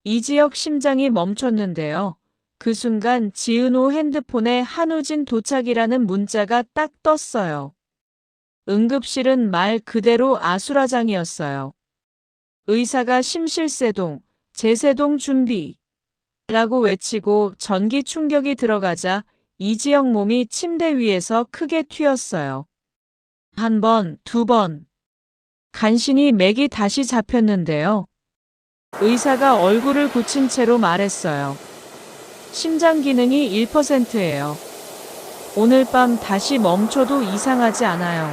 이지혁 심장이 멈췄는데요. 그 순간 지은호 핸드폰에 한우진 도착이라는 문자가 딱 떴어요. 응급실은 말 그대로 아수라장이었어요. 의사가 심실세동, 제세동 준비 라고 외치고 전기 충격이 들어가자 이지혁 몸이 침대 위에서 크게 튀었어요. 한 번, 두 번. 간신히 맥이 다시 잡혔는데요. 의사가 얼굴을 굳힌 채로 말했어요. 심장 기능이 1%예요. 오늘 밤 다시 멈춰도 이상하지 않아요.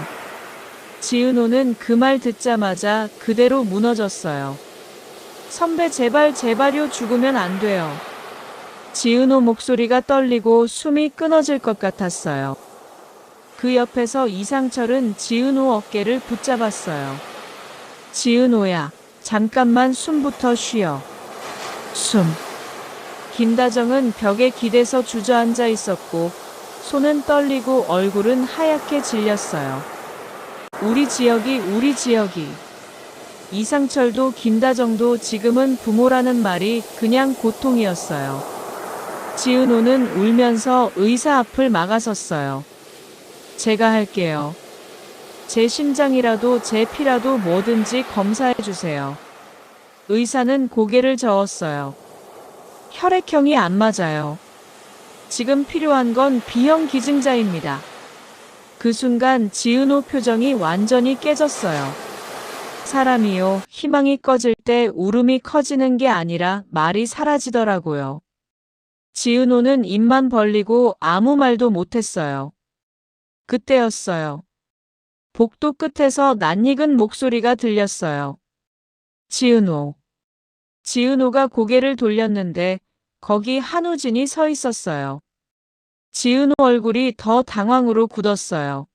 지은호는 그 말 듣자마자 그대로 무너졌어요. 선배 제발요 죽으면 안 돼요. 지은호 목소리가 떨리고 숨이 끊어질 것 같았어요. 그 옆에서 이상철은 지은호 어깨를 붙잡았어요. 지은호야, 잠깐만 숨부터 쉬어. 숨. 김다정은 벽에 기대서 주저앉아 있었고 손은 떨리고 얼굴은 하얗게 질렸어요. 우리 지역이. 이상철도 김다정도 지금은 부모라는 말이 그냥 고통이었어요. 지은호는 울면서 의사 앞을 막아섰어요. 제가 할게요. 제 심장이라도 제 피라도 뭐든지 검사해주세요. 의사는 고개를 저었어요. 혈액형이 안 맞아요. 지금 필요한 건 B형 기증자입니다. 그 순간 지은호 표정이 완전히 깨졌어요. 사람이요, 희망이 꺼질 때 울음이 커지는 게 아니라 말이 사라지더라고요. 지은호는 입만 벌리고 아무 말도 못했어요. 그때였어요. 복도 끝에서 낯익은 목소리가 들렸어요. 지은호. 지은호가 고개를 돌렸는데 거기 한우진이 서 있었어요. 지은호 얼굴이 더 당황으로 굳었어요.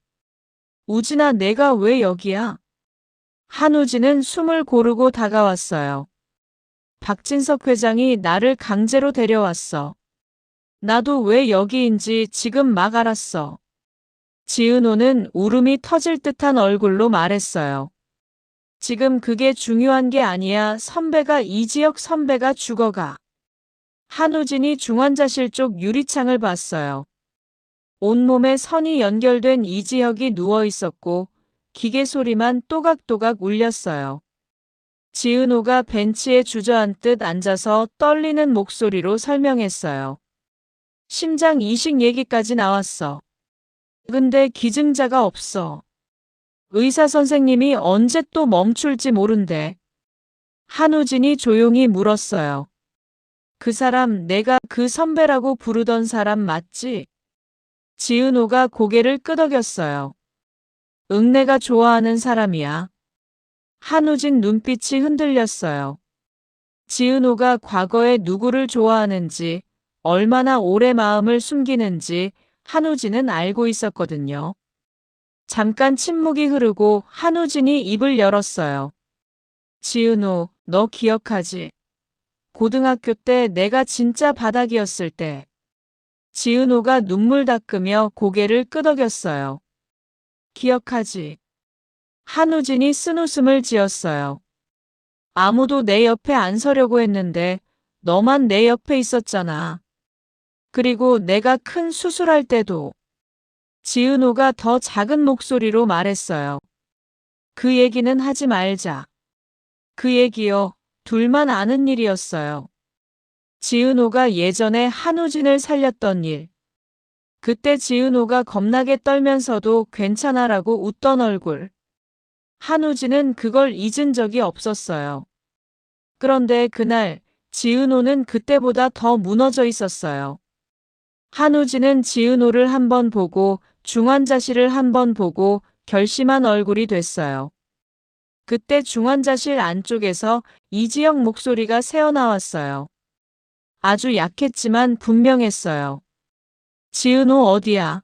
우진아, 내가 왜 여기야? 한우진은 숨을 고르고 다가왔어요. 박진석 회장이 나를 강제로 데려왔어. 나도 왜 여기인지 지금 막 알았어. 지은호는 울음이 터질 듯한 얼굴로 말했어요. 지금 그게 중요한 게 아니야. 이지혁 선배가 죽어가. 한우진이 중환자실 쪽 유리창을 봤어요. 온몸에 선이 연결된 이지혁이 누워 있었고 기계 소리만 또각또각 울렸어요. 지은호가 벤치에 주저앉듯 앉아서 떨리는 목소리로 설명했어요. 심장 이식 얘기까지 나왔어. 근데 기증자가 없어. 의사 선생님이 언제 또 멈출지 모른대. 한우진이 조용히 물었어요. 그 사람 내가 그 선배라고 부르던 사람 맞지? 지은호가 고개를 끄덕였어요. 응, 내가 좋아하는 사람이야. 한우진 눈빛이 흔들렸어요. 지은호가 과거에 누구를 좋아하는지, 얼마나 오래 마음을 숨기는지 한우진은 알고 있었거든요. 잠깐 침묵이 흐르고 한우진이 입을 열었어요. 지은호, 너 기억하지? 고등학교 때 내가 진짜 바닥이었을 때. 지은호가 눈물 닦으며 고개를 끄덕였어요. 기억하지? 한우진이 쓴웃음을 지었어요. 아무도 내 옆에 안 서려고 했는데 너만 내 옆에 있었잖아. 그리고 내가 큰 수술할 때도. 지은호가 더 작은 목소리로 말했어요. 그 얘기는 하지 말자. 그 얘기요. 둘만 아는 일이었어요. 지은호가 예전에 한우진을 살렸던 일. 그때 지은호가 겁나게 떨면서도 괜찮아라고 웃던 얼굴. 한우진은 그걸 잊은 적이 없었어요. 그런데 그날 지은호는 그때보다 더 무너져 있었어요. 한우진은 지은호를 한 번 보고 중환자실을 한 번 보고 결심한 얼굴이 됐어요. 그때 중환자실 안쪽에서 이지영 목소리가 새어나왔어요. 아주 약했지만 분명했어요. 지은호 어디야?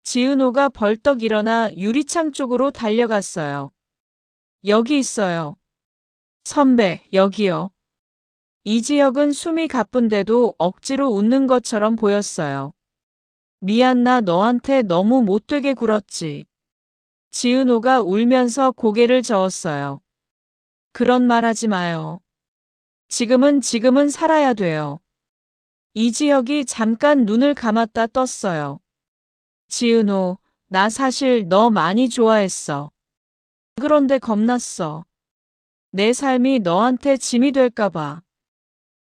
지은호가 벌떡 일어나 유리창 쪽으로 달려갔어요. 여기 있어요. 선배, 여기요. 이지혁은 숨이 가쁜데도 억지로 웃는 것처럼 보였어요. 미안, 나 너한테 너무 못되게 굴었지. 지은호가 울면서 고개를 저었어요. 그런 말 하지 마요. 지금은 살아야 돼요. 이지혁이 잠깐 눈을 감았다 떴어요. 지은호, 나 사실 너 많이 좋아했어. 그런데 겁났어. 내 삶이 너한테 짐이 될까봐.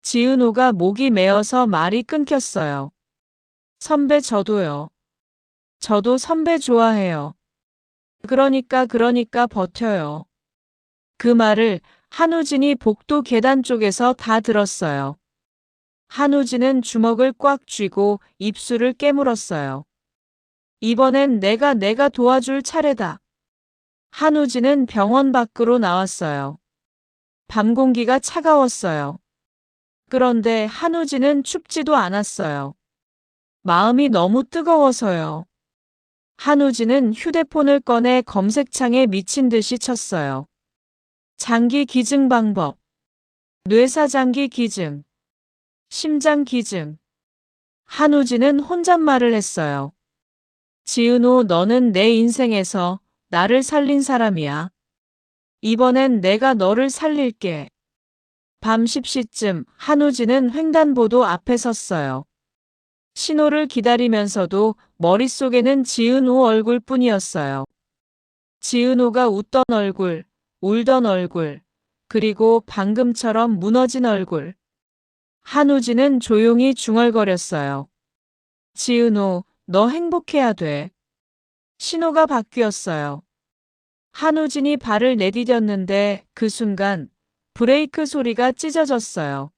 지은호가 목이 메어서 말이 끊겼어요. 선배 저도요. 저도 선배 좋아해요. 그러니까 버텨요. 그 말을 한우진이 복도 계단 쪽에서 다 들었어요. 한우진은 주먹을 꽉 쥐고 입술을 깨물었어요. 이번엔 내가 도와줄 차례다. 한우진은 병원 밖으로 나왔어요. 밤 공기가 차가웠어요. 그런데 한우진은 춥지도 않았어요. 마음이 너무 뜨거워서요. 한우진은 휴대폰을 꺼내 검색창에 미친 듯이 쳤어요. 장기 기증 방법. 뇌사장기 기증. 심장 기증. 한우진은 혼잣말을 했어요. 지은호, 너는 내 인생에서 나를 살린 사람이야. 이번엔 내가 너를 살릴게. 밤 10시쯤 한우진은 횡단보도 앞에 섰어요. 신호를 기다리면서도 머릿속에는 지은호 얼굴뿐이었어요. 지은호가 웃던 얼굴, 울던 얼굴, 그리고 방금처럼 무너진 얼굴. 한우진은 조용히 중얼거렸어요. 지은호, 너 행복해야 돼. 신호가 바뀌었어요. 한우진이 발을 내디뎠는데 그 순간 브레이크 소리가 찢어졌어요.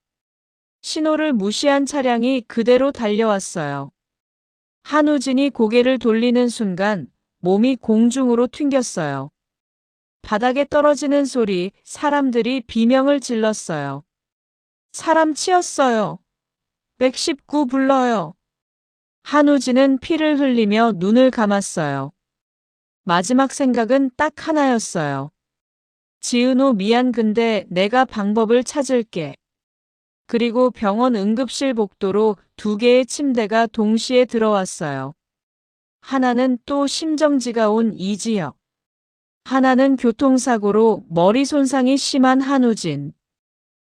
신호를 무시한 차량이 그대로 달려왔어요. 한우진이 고개를 돌리는 순간 몸이 공중으로 튕겼어요. 바닥에 떨어지는 소리, 사람들이 비명을 질렀어요. 사람 치였어요. 119 불러요. 한우진은 피를 흘리며 눈을 감았어요. 마지막 생각은 딱 하나였어요. 지은호 미안 근데 내가 방법을 찾을게. 그리고 병원 응급실 복도로 2개의 침대가 동시에 들어왔어요. 하나는 또 심정지가 온 이지혁. 하나는 교통사고로 머리 손상이 심한 한우진.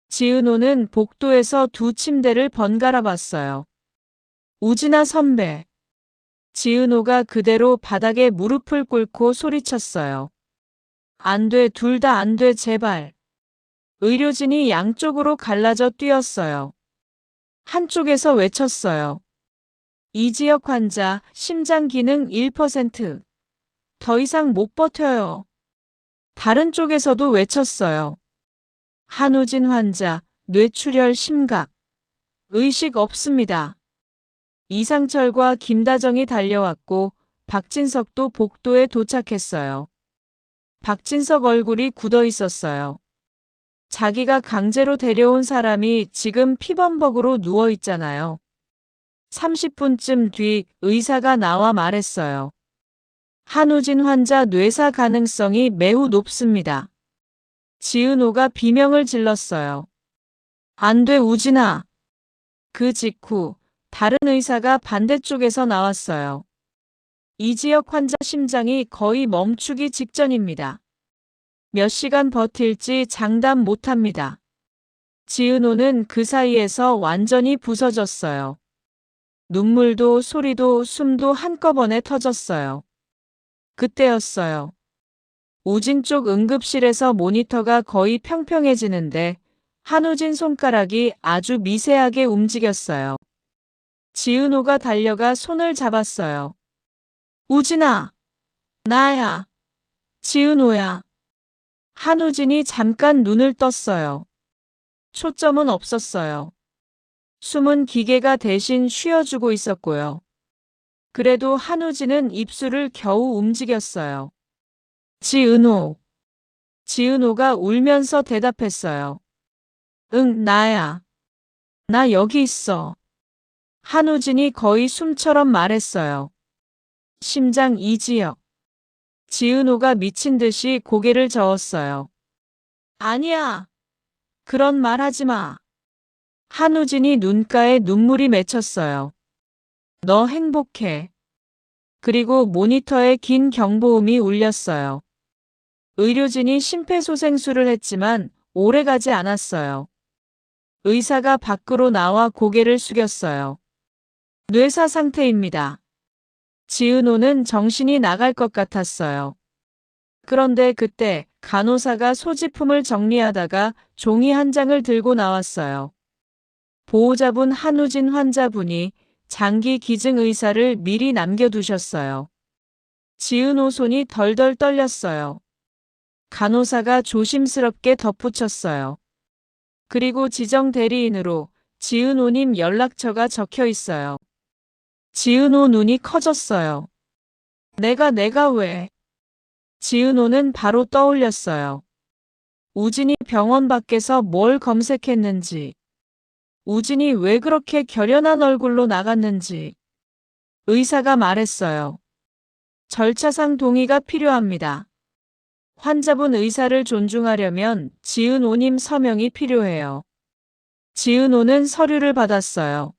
지은호는 복도에서 2 침대를 번갈아 봤어요. 우진아 선배. 지은호가 그대로 바닥에 무릎을 꿇고 소리쳤어요. 안 돼, 둘 다 안 돼, 제발. 의료진이 양쪽으로 갈라져 뛰었어요. 한쪽에서 외쳤어요. 이지혁 환자, 심장 기능 1%. 더 이상 못 버텨요. 다른 쪽에서도 외쳤어요. 한우진 환자, 뇌출혈 심각. 의식 없습니다. 이상철과 김다정이 달려왔고 박진석도 복도에 도착했어요. 박진석 얼굴이 굳어 있었어요. 자기가 강제로 데려온 사람이 지금 피범벅으로 누워 있잖아요. 30분쯤 뒤 의사가 나와 말했어요. 한우진 환자 뇌사 가능성이 매우 높습니다. 지은호가 비명을 질렀어요. 안 돼, 우진아. 그 직후 다른 의사가 반대쪽에서 나왔어요. 이지혁 환자 심장이 거의 멈추기 직전입니다. 몇 시간 버틸지 장담 못합니다. 지은호는 그 사이에서 완전히 부서졌어요. 눈물도 소리도 숨도 한꺼번에 터졌어요. 그때였어요. 우진 쪽 응급실에서 모니터가 거의 평평해지는데 한우진 손가락이 아주 미세하게 움직였어요. 지은호가 달려가 손을 잡았어요. 우진아! 나야! 지은호야! 한우진이 잠깐 눈을 떴어요. 초점은 없었어요. 숨은 기계가 대신 쉬어주고 있었고요. 그래도 한우진은 입술을 겨우 움직였어요. 지은호. 지은호가 울면서 대답했어요. 응, 나야. 나 여기 있어. 한우진이 거의 숨처럼 말했어요. 심장 이지혁. 지은호가 미친 듯이 고개를 저었어요. 아니야. 그런 말 하지 마. 한우진이 눈가에 눈물이 맺혔어요. 너 행복해. 그리고 모니터에 긴 경보음이 울렸어요. 의료진이 심폐소생술을 했지만 오래 가지 않았어요. 의사가 밖으로 나와 고개를 숙였어요. 뇌사 상태입니다. 지은호는 정신이 나갈 것 같았어요. 그런데 그때 간호사가 소지품을 정리하다가 종이 한 장을 들고 나왔어요. 보호자분 한우진 환자분이 장기 기증 의사를 미리 남겨두셨어요. 지은호 손이 덜덜 떨렸어요. 간호사가 조심스럽게 덧붙였어요. 그리고 지정 대리인으로 지은호님 연락처가 적혀 있어요. 지은호 눈이 커졌어요. 내가 왜? 지은호는 바로 떠올렸어요. 우진이 병원 밖에서 뭘 검색했는지, 우진이 왜 그렇게 결연한 얼굴로 나갔는지. 의사가 말했어요. 절차상 동의가 필요합니다. 환자분 의사를 존중하려면 지은호님 서명이 필요해요. 지은호는 서류를 받았어요.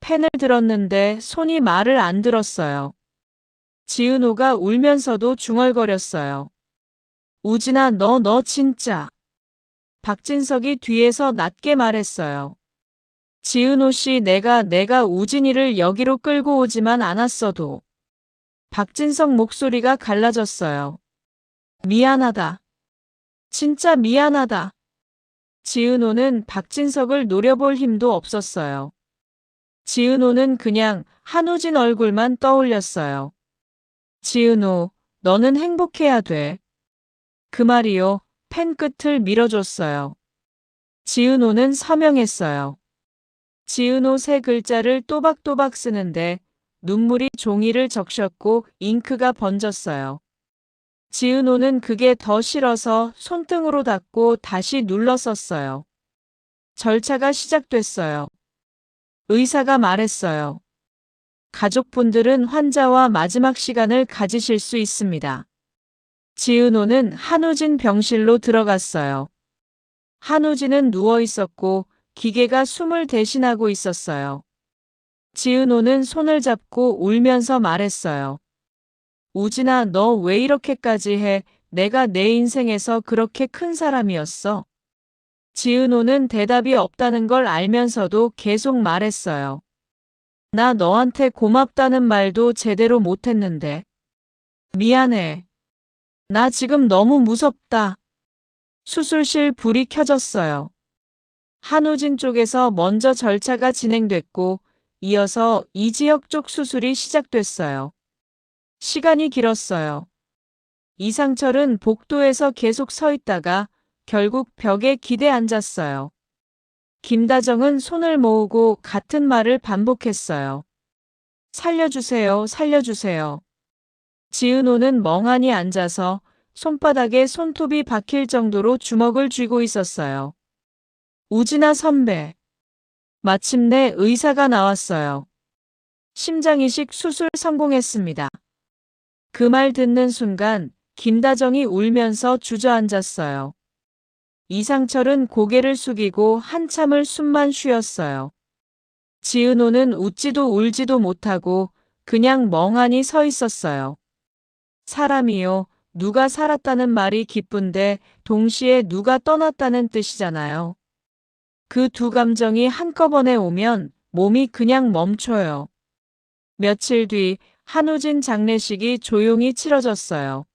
펜을 들었는데 손이 말을 안 들었어요. 지은호가 울면서도 중얼거렸어요. 우진아, 너 진짜. 박진석이 뒤에서 낮게 말했어요. 지은호 씨, 내가 우진이를 여기로 끌고 오지만 않았어도. 박진석 목소리가 갈라졌어요. 미안하다. 진짜 미안하다. 지은호는 박진석을 노려볼 힘도 없었어요. 지은호는 그냥 한우진 얼굴만 떠올렸어요. 지은호, 너는 행복해야 돼. 그 말이요. 펜 끝을 밀어줬어요. 지은호는 서명했어요. 지은호 세 글자를 또박또박 쓰는데 눈물이 종이를 적셨고 잉크가 번졌어요. 지은호는 그게 더 싫어서 손등으로 닦고 다시 눌러 썼어요. 절차가 시작됐어요. 의사가 말했어요. 가족분들은 환자와 마지막 시간을 가지실 수 있습니다. 지은호는 한우진 병실로 들어갔어요. 한우진은 누워 있었고 기계가 숨을 대신하고 있었어요. 지은호는 손을 잡고 울면서 말했어요. 우진아, 너 왜 이렇게까지 해? 내가 내 인생에서 그렇게 큰 사람이었어. 지은호는 대답이 없다는 걸 알면서도 계속 말했어요. 나 너한테 고맙다는 말도 제대로 못했는데. 미안해. 나 지금 너무 무섭다. 수술실 불이 켜졌어요. 한우진 쪽에서 먼저 절차가 진행됐고 이어서 이지혁 쪽 수술이 시작됐어요. 시간이 길었어요. 이상철은 복도에서 계속 서 있다가 결국 벽에 기대 앉았어요. 김다정은 손을 모으고 같은 말을 반복했어요. 살려주세요, 살려주세요. 지은호는 멍하니 앉아서 손바닥에 손톱이 박힐 정도로 주먹을 쥐고 있었어요. 우진아 선배. 마침내 의사가 나왔어요. 심장이식 수술 성공했습니다. 그 말 듣는 순간 김다정이 울면서 주저앉았어요. 이상철은 고개를 숙이고 한참을 숨만 쉬었어요. 지은호는 웃지도 울지도 못하고 그냥 멍하니 서 있었어요. 사람이요, 누가 살았다는 말이 기쁜데 동시에 누가 떠났다는 뜻이잖아요. 그 두 감정이 한꺼번에 오면 몸이 그냥 멈춰요. 며칠 뒤 한우진 장례식이 조용히 치러졌어요.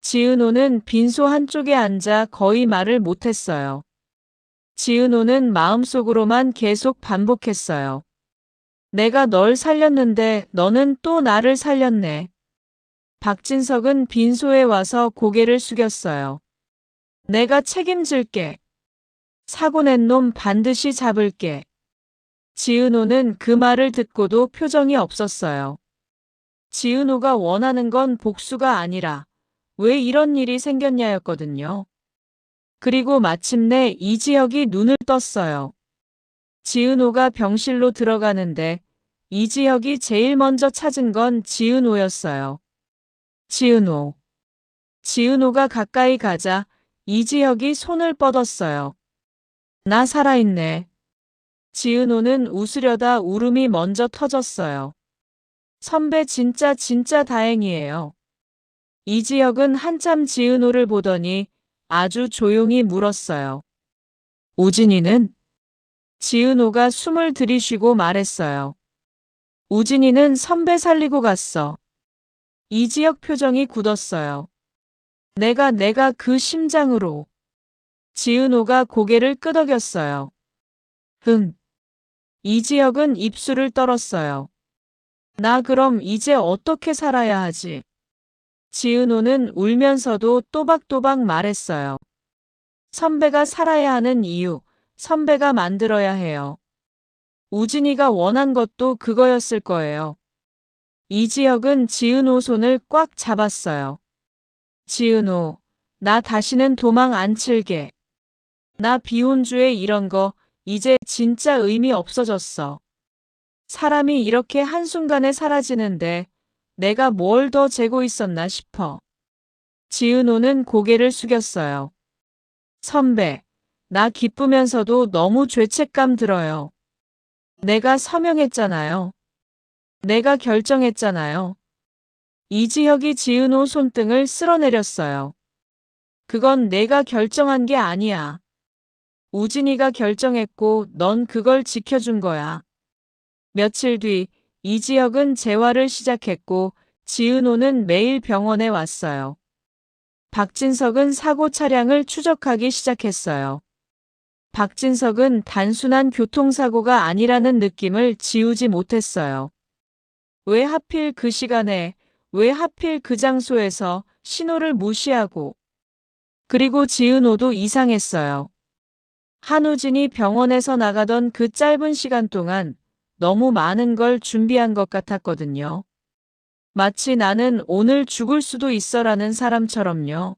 지은호는 빈소 한쪽에 앉아 거의 말을 못했어요. 지은호는 마음속으로만 계속 반복했어요. 내가 널 살렸는데 너는 또 나를 살렸네. 박진석은 빈소에 와서 고개를 숙였어요. 내가 책임질게. 사고 낸 놈 반드시 잡을게. 지은호는 그 말을 듣고도 표정이 없었어요. 지은호가 원하는 건 복수가 아니라 왜 이런 일이 생겼냐였거든요. 그리고 마침내 이지혁이 눈을 떴어요. 지은호가 병실로 들어가는데 이지혁이 제일 먼저 찾은 건 지은호였어요. 지은호. 지은호가 가까이 가자 이지혁이 손을 뻗었어요. 나 살아있네. 지은호는 웃으려다 울음이 먼저 터졌어요. 선배 진짜 다행이에요. 이지혁은 한참 지은호를 보더니 아주 조용히 물었어요. 우진이는? 지은호가 숨을 들이쉬고 말했어요. 우진이는 선배 살리고 갔어. 이지혁 표정이 굳었어요. 내가 그 심장으로. 지은호가 고개를 끄덕였어요. 이지혁은 입술을 떨었어요. 나 그럼 이제 어떻게 살아야 하지? 지은호는 울면서도 또박또박 말했어요. 선배가 살아야 하는 이유, 선배가 만들어야 해요. 우진이가 원한 것도 그거였을 거예요. 이지혁은 지은호 손을 꽉 잡았어요. 지은호, 나 다시는 도망 안 칠게. 나 비혼주의 이런 거 이제 진짜 의미 없어졌어. 사람이 이렇게 한순간에 사라지는데 내가 뭘 더 재고 있었나 싶어. 지은호는 고개를 숙였어요. 선배, 나 기쁘면서도 너무 죄책감 들어요. 내가 서명했잖아요. 내가 결정했잖아요. 이지혁이 지은호 손등을 쓸어내렸어요. 그건 내가 결정한 게 아니야. 우진이가 결정했고 넌 그걸 지켜준 거야. 며칠 뒤 이지혁은 재활을 시작했고 지은호는 매일 병원에 왔어요. 박진석은 사고 차량을 추적하기 시작했어요. 박진석은 단순한 교통사고가 아니라는 느낌을 지우지 못했어요. 왜 하필 그 시간에, 왜 하필 그 장소에서 신호를 무시하고. 그리고 지은호도 이상했어요. 한우진이 병원에서 나가던 그 짧은 시간 동안 너무 많은 걸 준비한 것 같았거든요. 마치 나는 오늘 죽을 수도 있어라는 사람처럼요.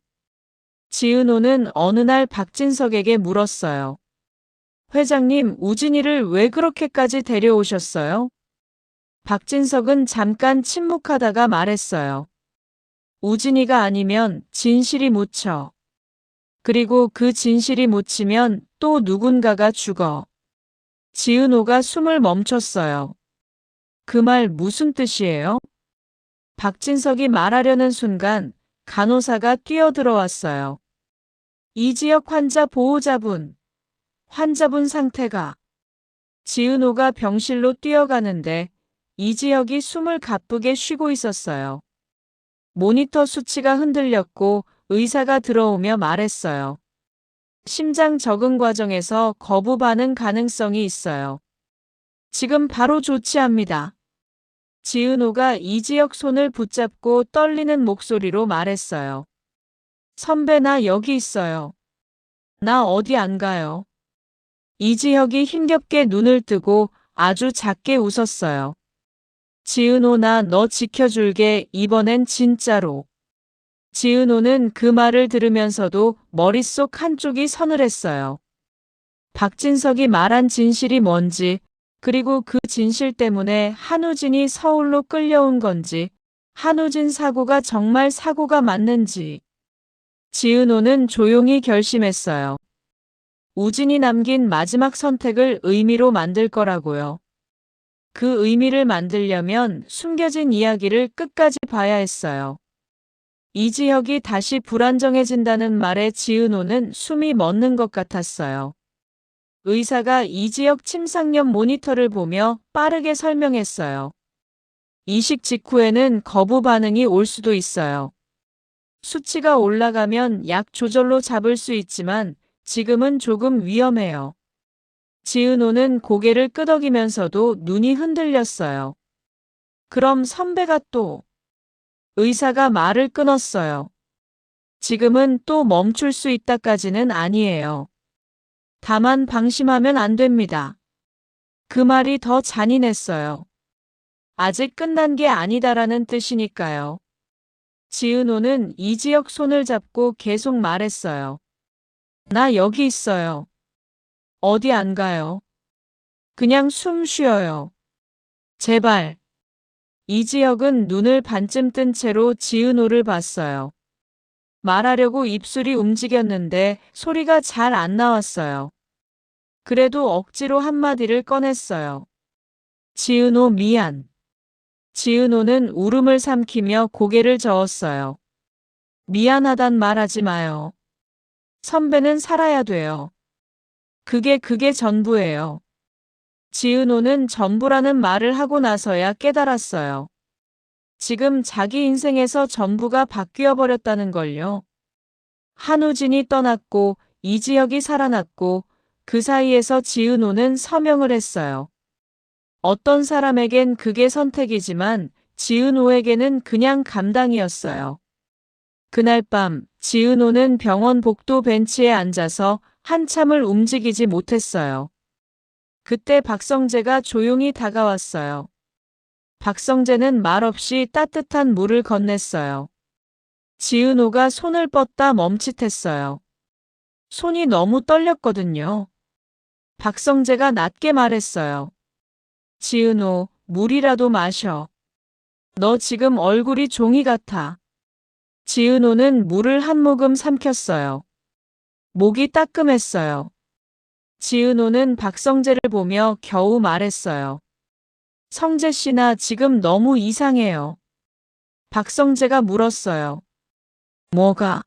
지은호는 어느 날 박진석에게 물었어요. 회장님, 우진이를 왜 그렇게까지 데려오셨어요? 박진석은 잠깐 침묵하다가 말했어요. 우진이가 아니면 진실이 묻혀. 그리고 그 진실이 묻히면 또 누군가가 죽어. 지은호가 숨을 멈췄어요. 그 말 무슨 뜻이에요? 박진석이 말하려는 순간 간호사가 뛰어들어왔어요. 이지혁 환자 보호자분. 환자분 상태가. 지은호가 병실로 뛰어가는데 이지혁이 숨을 가쁘게 쉬고 있었어요. 모니터 수치가 흔들렸고 의사가 들어오며 말했어요. 심장 적응 과정에서 거부 반응 가능성이 있어요. 지금 바로 조치합니다. 지은호가 이지혁 손을 붙잡고 떨리는 목소리로 말했어요. 선배 나 여기 있어요. 나 어디 안 가요. 이지혁이 힘겹게 눈을 뜨고 아주 작게 웃었어요. 지은호 나 너 지켜줄게 이번엔 진짜로. 지은호는 그 말을 들으면서도 머릿속 한쪽이 서늘했어요. 박진석이 말한 진실이 뭔지, 그리고 그 진실 때문에 한우진이 서울로 끌려온 건지, 한우진 사고가 정말 사고가 맞는지. 지은호는 조용히 결심했어요. 우진이 남긴 마지막 선택을 의미로 만들 거라고요. 그 의미를 만들려면 숨겨진 이야기를 끝까지 봐야 했어요. 이지혁이 다시 불안정해진다는 말에 지은호는 숨이 멎는 것 같았어요. 의사가 이지혁 침상옆 모니터를 보며 빠르게 설명했어요. 이식 직후에는 거부 반응이 올 수도 있어요. 수치가 올라가면 약 조절로 잡을 수 있지만 지금은 조금 위험해요. 지은호는 고개를 끄덕이면서도 눈이 흔들렸어요. 그럼 선배가 또. 의사가 말을 끊었어요. 지금은 또 멈출 수 있다까지는 아니에요. 다만 방심하면 안 됩니다. 그 말이 더 잔인했어요. 아직 끝난 게 아니다라는 뜻이니까요. 지은호는 이지혁 손을 잡고 계속 말했어요. 나 여기 있어요. 어디 안 가요. 그냥 숨 쉬어요. 제발. 이지혁은 눈을 반쯤 뜬 채로 지은호를 봤어요. 말하려고 입술이 움직였는데 소리가 잘 안 나왔어요. 그래도 억지로 한마디를 꺼냈어요. 지은호 미안. 지은호는 울음을 삼키며 고개를 저었어요. 미안하단 말하지 마요. 선배는 살아야 돼요. 그게 전부예요. 지은호는 전부라는 말을 하고 나서야 깨달았어요. 지금 자기 인생에서 전부가 바뀌어 버렸다는 걸요. 한우진이 떠났고 이지혁이 살아났고 그 사이에서 지은호는 서명을 했어요. 어떤 사람에겐 그게 선택이지만 지은호에게는 그냥 감당이었어요. 그날 밤 지은호는 병원 복도 벤치에 앉아서 한참을 움직이지 못했어요. 그때 박성재가 조용히 다가왔어요. 박성재는 말없이 따뜻한 물을 건넸어요. 지은호가 손을 뻗다 멈칫했어요. 손이 너무 떨렸거든요. 박성재가 낮게 말했어요. 지은호, 물이라도 마셔. 너 지금 얼굴이 종이 같아. 지은호는 물을 한 모금 삼켰어요. 목이 따끔했어요. 지은호는 박성재를 보며 겨우 말했어요. 성재 씨나 지금 너무 이상해요. 박성재가 물었어요. 뭐가?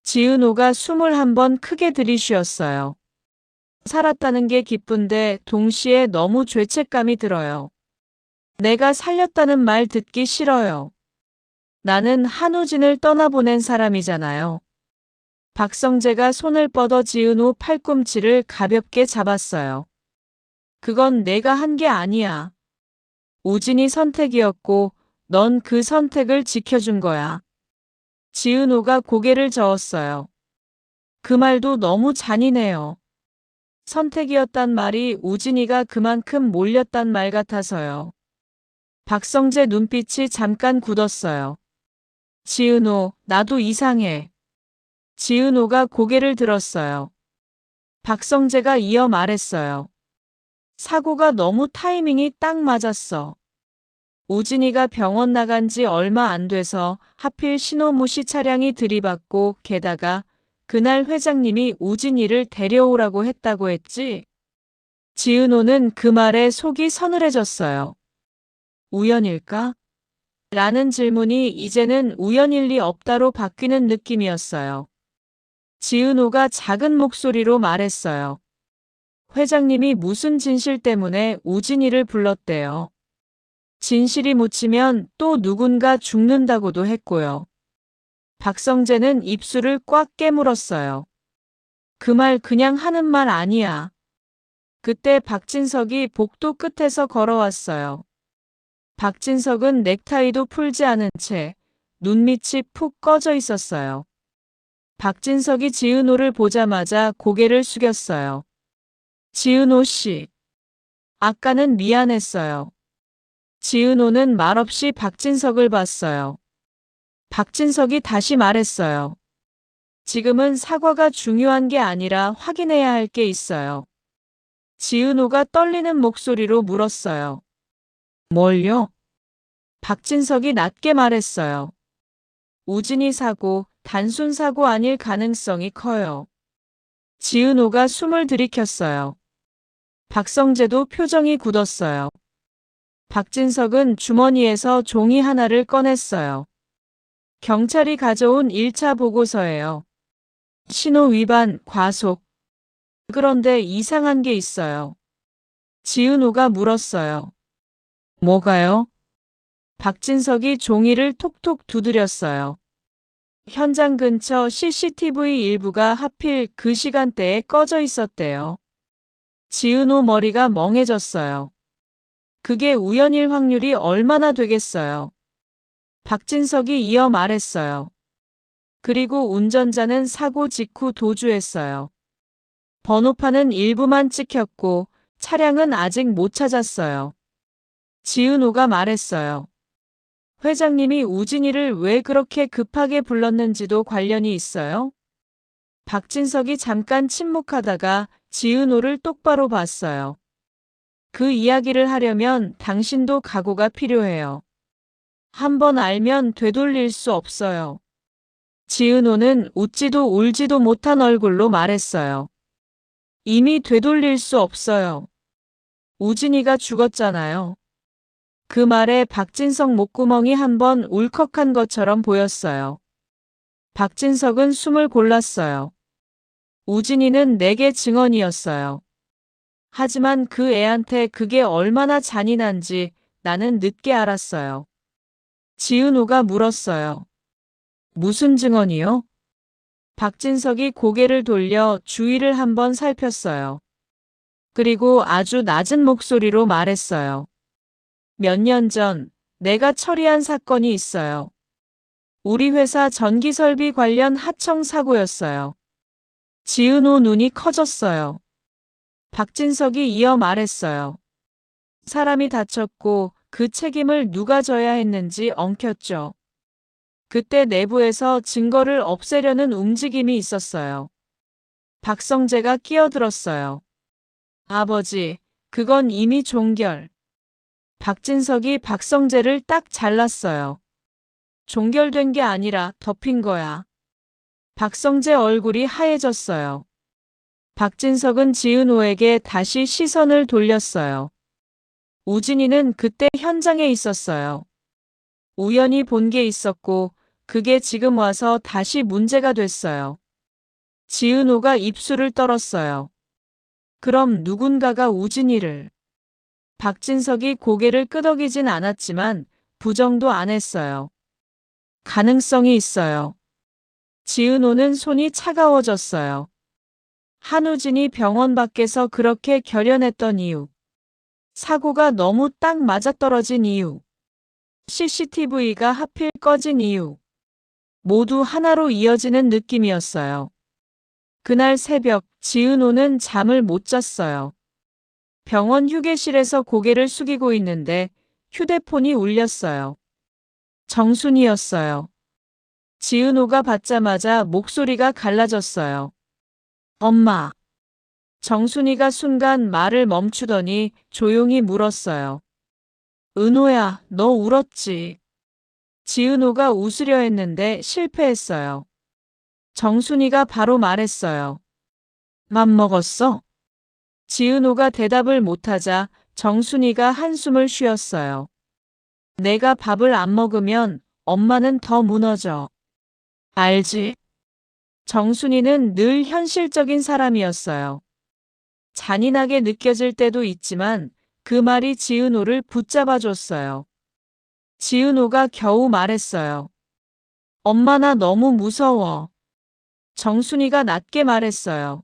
지은호가 숨을 한 번 크게 들이쉬었어요. 살았다는 게 기쁜데 동시에 너무 죄책감이 들어요. 내가 살렸다는 말 듣기 싫어요. 나는 한우진을 떠나보낸 사람이잖아요. 박성재가 손을 뻗어 지은호 팔꿈치를 가볍게 잡았어요. 그건 내가 한 게 아니야. 우진이 선택이었고 넌 그 선택을 지켜준 거야. 지은호가 고개를 저었어요. 그 말도 너무 잔인해요. 선택이었단 말이 우진이가 그만큼 몰렸단 말 같아서요. 박성재 눈빛이 잠깐 굳었어요. 지은호, 나도 이상해. 지은호가 고개를 들었어요. 박성재가 이어 말했어요. 사고가 너무 타이밍이 딱 맞았어. 우진이가 병원 나간 지 얼마 안 돼서 하필 신호무시 차량이 들이받고 게다가 그날 회장님이 우진이를 데려오라고 했다고 했지. 지은호는 그 말에 속이 서늘해졌어요. 우연일까? 라는 질문이 이제는 우연일 리 없다로 바뀌는 느낌이었어요. 지은호가 작은 목소리로 말했어요. 회장님이 무슨 진실 때문에 우진이를 불렀대요. 진실이 묻히면 또 누군가 죽는다고도 했고요. 박성재는 입술을 꽉 깨물었어요. 그 말 그냥 하는 말 아니야. 그때 박진석이 복도 끝에서 걸어왔어요. 박진석은 넥타이도 풀지 않은 채 눈밑이 푹 꺼져 있었어요. 박진석이 지은호를 보자마자 고개를 숙였어요. 지은호 씨. 아까는 미안했어요. 지은호는 말없이 박진석을 봤어요. 박진석이 다시 말했어요. 지금은 사과가 중요한 게 아니라 확인해야 할 게 있어요. 지은호가 떨리는 목소리로 물었어요. 뭘요? 박진석이 낮게 말했어요. 우진이 사고, 단순 사고 아닐 가능성이 커요. 지은호가 숨을 들이켰어요. 박성재도 표정이 굳었어요. 박진석은 주머니에서 종이 하나를 꺼냈어요. 경찰이 가져온 1차 보고서예요. 신호 위반, 과속. 그런데 이상한 게 있어요. 지은호가 물었어요. 뭐가요? 박진석이 종이를 톡톡 두드렸어요. 현장 근처 CCTV 일부가 하필 그 시간대에 꺼져 있었대요. 지은호 머리가 멍해졌어요. 그게 우연일 확률이 얼마나 되겠어요. 박진석이 이어 말했어요. 그리고 운전자는 사고 직후 도주했어요. 번호판은 일부만 찍혔고 차량은 아직 못 찾았어요. 지은호가 말했어요. 회장님이 우진이를 왜 그렇게 급하게 불렀는지도 관련이 있어요? 박진석이 잠깐 침묵하다가 지은호를 똑바로 봤어요. 그 이야기를 하려면 당신도 각오가 필요해요. 한번 알면 되돌릴 수 없어요. 지은호는 웃지도 울지도 못한 얼굴로 말했어요. 이미 되돌릴 수 없어요. 우진이가 죽었잖아요. 그 말에 박진석 목구멍이 한번 울컥한 것처럼 보였어요. 박진석은 숨을 골랐어요. 우진이는 내게 증언이었어요. 하지만 그 애한테 그게 얼마나 잔인한지 나는 늦게 알았어요. 지은호가 물었어요. 무슨 증언이요? 박진석이 고개를 돌려 주위를 한번 살폈어요. 그리고 아주 낮은 목소리로 말했어요. 몇 년 전 내가 처리한 사건이 있어요. 우리 회사 전기설비 관련 하청 사고였어요. 지은호 눈이 커졌어요. 박진석이 이어 말했어요. 사람이 다쳤고 그 책임을 누가 져야 했는지 엉켰죠. 그때 내부에서 증거를 없애려는 움직임이 있었어요. 박성재가 끼어들었어요. 아버지, 그건 이미 종결. 박진석이 박성재를 딱 잘랐어요. 종결된 게 아니라 덮인 거야. 박성재 얼굴이 하얘졌어요. 박진석은 지은호에게 다시 시선을 돌렸어요. 우진이는 그때 현장에 있었어요. 우연히 본 게 있었고 그게 지금 와서 다시 문제가 됐어요. 지은호가 입술을 떨었어요. 그럼 누군가가 우진이를. 박진석이 고개를 끄덕이진 않았지만 부정도 안 했어요. 가능성이 있어요. 지은호는 손이 차가워졌어요. 한우진이 병원 밖에서 그렇게 결연했던 이유. 사고가 너무 딱 맞아떨어진 이유. CCTV가 하필 꺼진 이유. 모두 하나로 이어지는 느낌이었어요. 그날 새벽 지은호는 잠을 못 잤어요. 병원 휴게실에서 고개를 숙이고 있는데 휴대폰이 울렸어요. 정순이었어요. 지은호가 받자마자 목소리가 갈라졌어요. 엄마. 정순이가 순간 말을 멈추더니 조용히 물었어요. 은호야, 너 울었지? 지은호가 웃으려 했는데 실패했어요. 정순이가 바로 말했어요. 맘먹었어? 지은호가 대답을 못하자 정순이가 한숨을 쉬었어요. 내가 밥을 안 먹으면 엄마는 더 무너져. 알지? 정순이는 늘 현실적인 사람이었어요. 잔인하게 느껴질 때도 있지만 그 말이 지은호를 붙잡아줬어요. 지은호가 겨우 말했어요. 엄마 나 너무 무서워. 정순이가 낮게 말했어요.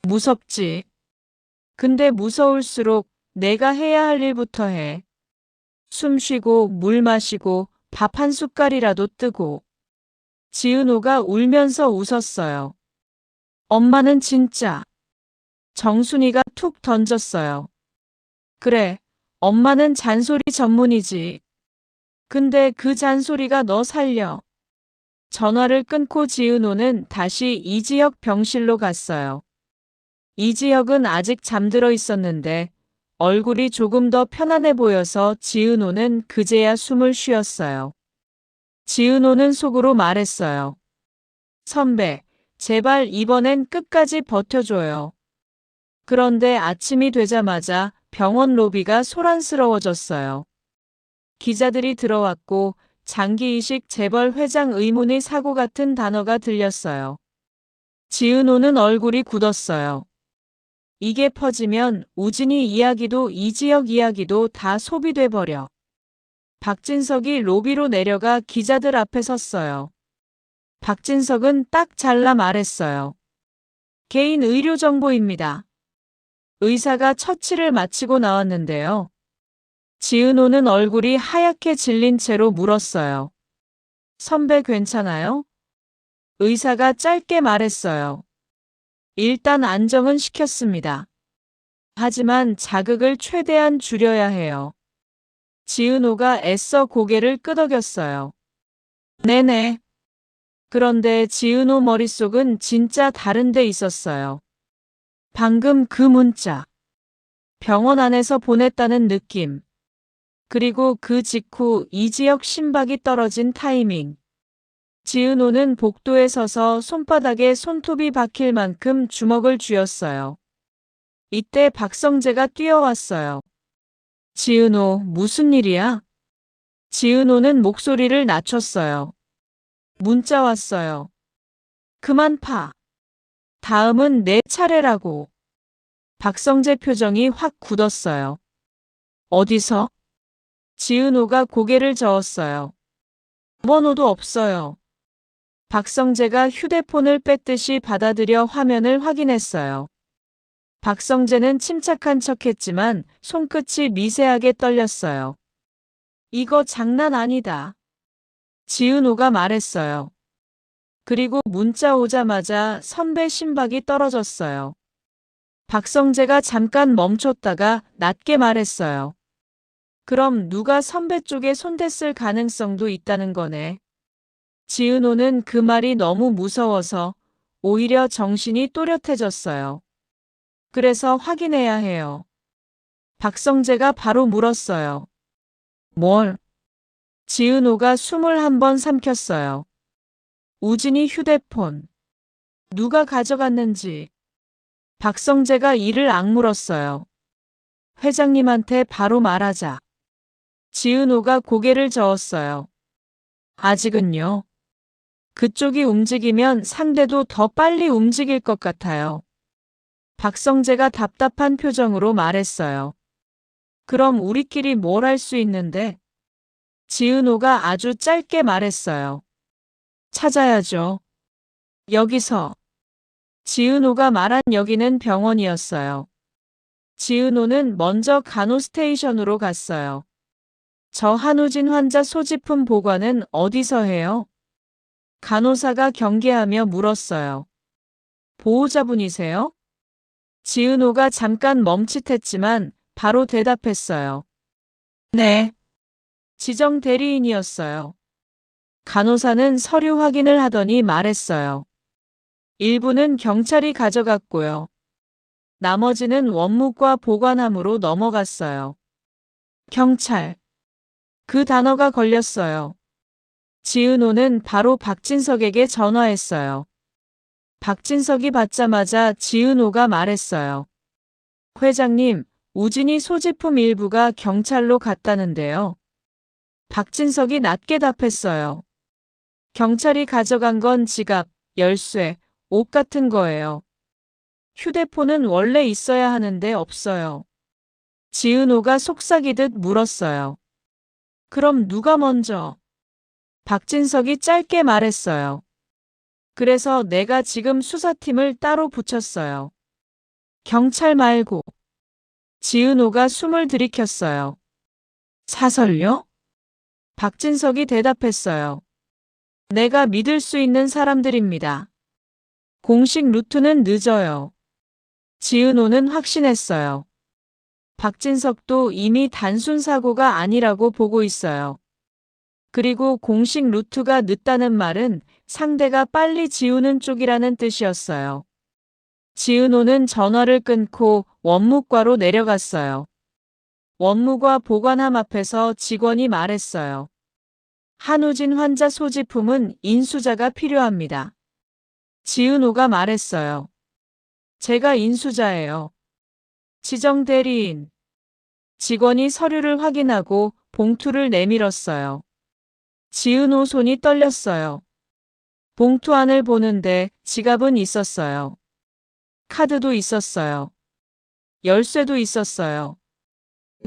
무섭지. 근데 무서울수록 내가 해야 할 일부터 해. 숨 쉬고 물 마시고 밥 한 숟갈이라도 뜨고. 지은호가 울면서 웃었어요. 엄마는 진짜. 정순이가 툭 던졌어요. 그래, 엄마는 잔소리 전문이지. 근데 그 잔소리가 너 살려. 전화를 끊고 지은호는 다시 이지혁 병실로 갔어요. 이지혁은 아직 잠들어 있었는데 얼굴이 조금 더 편안해 보여서 지은호는 그제야 숨을 쉬었어요. 지은호는 속으로 말했어요. 선배, 제발 이번엔 끝까지 버텨줘요. 그런데 아침이 되자마자 병원 로비가 소란스러워졌어요. 기자들이 들어왔고 장기이식 재벌 회장 의문의 사고 같은 단어가 들렸어요. 지은호는 얼굴이 굳었어요. 이게 퍼지면 우진이 이야기도 이지혁 이야기도 다 소비돼 버려. 박진석이 로비로 내려가 기자들 앞에 섰어요. 박진석은 딱 잘라 말했어요. 개인 의료 정보입니다. 의사가 처치를 마치고 나왔는데요. 지은호는 얼굴이 하얗게 질린 채로 물었어요. 선배 괜찮아요? 의사가 짧게 말했어요. 일단 안정은 시켰습니다. 하지만 자극을 최대한 줄여야 해요. 지은호가 애써 고개를 끄덕였어요. 네네. 그런데 지은호 머릿속은 진짜 다른 데 있었어요. 방금 그 문자. 병원 안에서 보냈다는 느낌. 그리고 그 직후 이지혁 심박이 떨어진 타이밍. 지은호는 복도에 서서 손바닥에 손톱이 박힐 만큼 주먹을 쥐었어요. 이때 박성재가 뛰어왔어요. 지은호, 무슨 일이야? 지은호는 목소리를 낮췄어요. 문자 왔어요. 그만 파. 다음은 내 차례라고. 박성재 표정이 확 굳었어요. 어디서? 지은호가 고개를 저었어요. 번호도 없어요. 박성재가 휴대폰을 뺐듯이 받아들여 화면을 확인했어요. 박성재는 침착한 척했지만 손끝이 미세하게 떨렸어요. 이거 장난 아니다. 지은호가 말했어요. 그리고 문자 오자마자 선배 심박이 떨어졌어요. 박성재가 잠깐 멈췄다가 낮게 말했어요. 그럼 누가 선배 쪽에 손댔을 가능성도 있다는 거네. 지은호는 그 말이 너무 무서워서 오히려 정신이 또렷해졌어요. 그래서 확인해야 해요. 박성재가 바로 물었어요. 뭘? 지은호가 숨을 한 번 삼켰어요. 우진이 휴대폰. 누가 가져갔는지. 박성재가 이를 악물었어요. 회장님한테 바로 말하자. 지은호가 고개를 저었어요. 아직은요. 그쪽이 움직이면 상대도 더 빨리 움직일 것 같아요. 박성재가 답답한 표정으로 말했어요. 그럼 우리끼리 뭘 할 수 있는데? 지은호가 아주 짧게 말했어요. 찾아야죠. 여기서. 지은호가 말한 여기는 병원이었어요. 지은호는 먼저 간호스테이션으로 갔어요. 저 한우진 환자 소지품 보관은 어디서 해요? 간호사가 경계하며 물었어요. 보호자분이세요? 지은호가 잠깐 멈칫했지만 바로 대답했어요. 네. 지정 대리인이었어요. 간호사는 서류 확인을 하더니 말했어요. 일부는 경찰이 가져갔고요. 나머지는 원무과 보관함으로 넘어갔어요. 경찰. 그 단어가 걸렸어요. 지은호는 바로 박진석에게 전화했어요. 박진석이 받자마자 지은호가 말했어요. 회장님, 우진이 소지품 일부가 경찰로 갔다는데요. 박진석이 낮게 답했어요. 경찰이 가져간 건 지갑, 열쇠, 옷 같은 거예요. 휴대폰은 원래 있어야 하는데 없어요. 지은호가 속삭이듯 물었어요. 그럼 누가 먼저? 박진석이 짧게 말했어요. 그래서 내가 지금 수사팀을 따로 붙였어요. 경찰 말고. 지은호가 숨을 들이켰어요. 사설요? 박진석이 대답했어요. 내가 믿을 수 있는 사람들입니다. 공식 루트는 늦어요. 지은호는 확신했어요. 박진석도 이미 단순 사고가 아니라고 보고 있어요. 그리고 공식 루트가 늦다는 말은 상대가 빨리 지우는 쪽이라는 뜻이었어요. 지은호는 전화를 끊고 원무과로 내려갔어요. 원무과 보관함 앞에서 직원이 말했어요. 한우진 환자 소지품은 인수자가 필요합니다. 지은호가 말했어요. 제가 인수자예요. 지정 대리인. 직원이 서류를 확인하고 봉투를 내밀었어요. 지은호 손이 떨렸어요. 봉투 안을 보는데 지갑은 있었어요. 카드도 있었어요. 열쇠도 있었어요.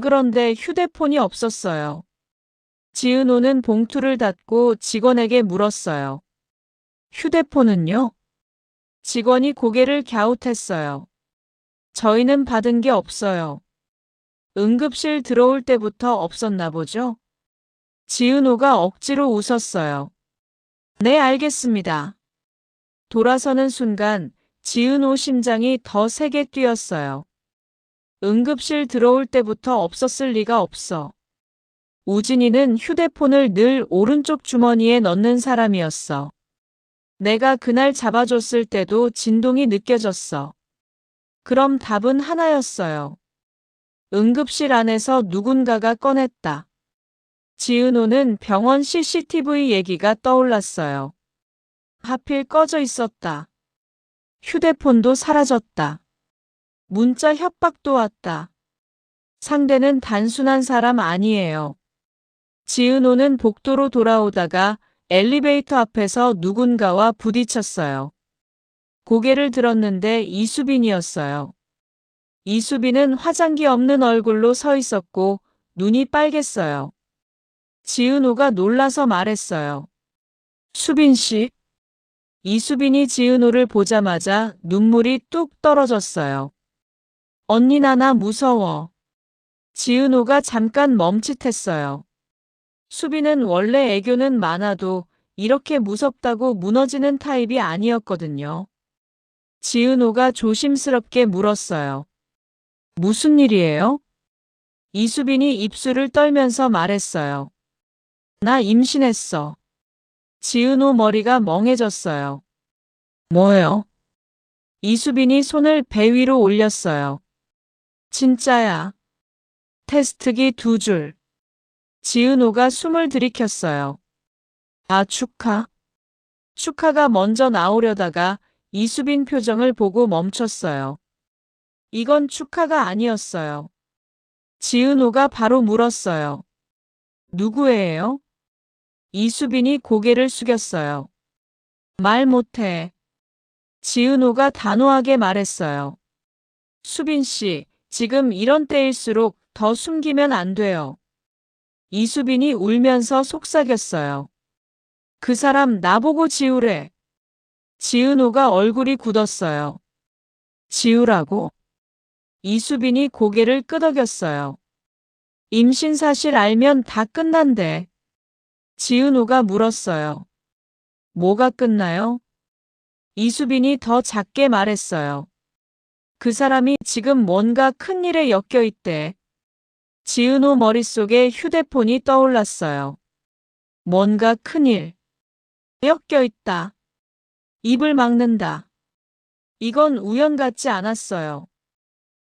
그런데 휴대폰이 없었어요. 지은호는 봉투를 닫고 직원에게 물었어요. 휴대폰은요? 직원이 고개를 갸웃했어요. 저희는 받은 게 없어요. 응급실 들어올 때부터 없었나 보죠? 지은호가 억지로 웃었어요. 네, 알겠습니다. 돌아서는 순간 지은호 심장이 더 세게 뛰었어요. 응급실 들어올 때부터 없었을 리가 없어. 우진이는 휴대폰을 늘 오른쪽 주머니에 넣는 사람이었어. 내가 그날 잡아줬을 때도 진동이 느껴졌어. 그럼 답은 하나였어요. 응급실 안에서 누군가가 꺼냈다. 지은호는 병원 CCTV 얘기가 떠올랐어요. 하필 꺼져 있었다. 휴대폰도 사라졌다. 문자 협박도 왔다. 상대는 단순한 사람 아니에요. 지은호는 복도로 돌아오다가 엘리베이터 앞에서 누군가와 부딪혔어요. 고개를 들었는데 이수빈이었어요. 이수빈은 화장기 없는 얼굴로 서 있었고 눈이 빨갰어요. 지은호가 놀라서 말했어요. 수빈 씨? 이수빈이 지은호를 보자마자 눈물이 뚝 떨어졌어요. 언니 나 무서워. 지은호가 잠깐 멈칫했어요. 수빈은 원래 애교는 많아도 이렇게 무섭다고 무너지는 타입이 아니었거든요. 지은호가 조심스럽게 물었어요. 무슨 일이에요? 이수빈이 입술을 떨면서 말했어요. 나 임신했어. 지은호 머리가 멍해졌어요. 뭐예요? 이수빈이 손을 배 위로 올렸어요. 진짜야. 테스트기 2줄. 지은호가 숨을 들이켰어요. 아, 축하. 축하가 먼저 나오려다가 이수빈 표정을 보고 멈췄어요. 이건 축하가 아니었어요. 지은호가 바로 물었어요. 누구예요? 이수빈이 고개를 숙였어요. 말 못해. 지은호가 단호하게 말했어요. 수빈 씨, 지금 이런 때일수록 더 숨기면 안 돼요. 이수빈이 울면서 속삭였어요. 그 사람 나보고 지우래. 지은호가 얼굴이 굳었어요. 지우라고? 이수빈이 고개를 끄덕였어요. 임신 사실 알면 다 끝난대. 지은호가 물었어요. 뭐가 끝나요? 이수빈이 더 작게 말했어요. 그 사람이 지금 뭔가 큰일에 엮여 있대. 지은호 머릿속에 휴대폰이 떠올랐어요. 뭔가 큰일. 엮여 있다. 입을 막는다. 이건 우연 같지 않았어요.